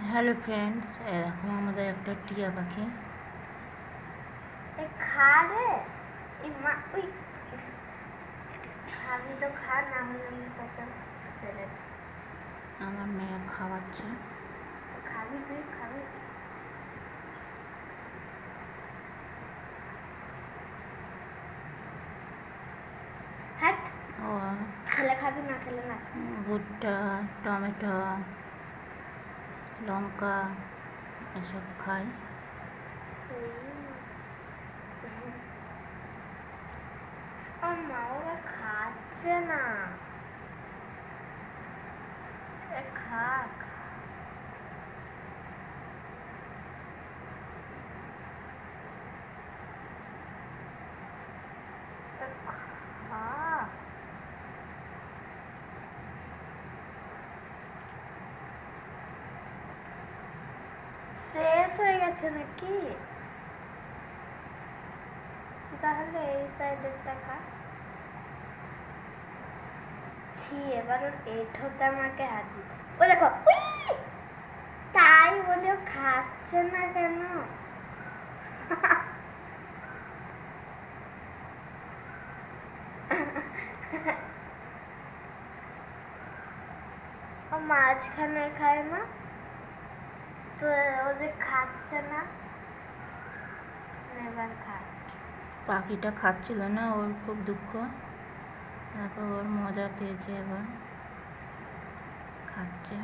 Hello friends, এখন আমাদের একটা টিয়া পাখি। খা রে ওই খাবি তো খা, না হলে আমি তোকে ফেলে দেব। আমার মেয়ে খাওয়াচ্ছে। খাবি তুই খাবি? হ্যাট, ও খেলে খাবি, না খেলে না। ভুট্টা, টমেটো, লঙ্কা এসব খায়। মা ওরা খাচ্ছে না। খা খা। শেষ হয়ে গেছে নাকি? তাহলে এই সাইডেরটা খা। ছি, এবার ওর এঁঠোতে আমাকে হাত দিতে। ও দেখো, তাই বলে ও খাচ্ছে না কেন? ও মাঝখানে খায় না তো, ও যে খাচ্ছে না, এবার খায়। পাখিটা খাচ্ছিল না, ওর খুব দুঃখ। দেখো, ওর মজা পেয়েছে, এবার খাচ্ছে।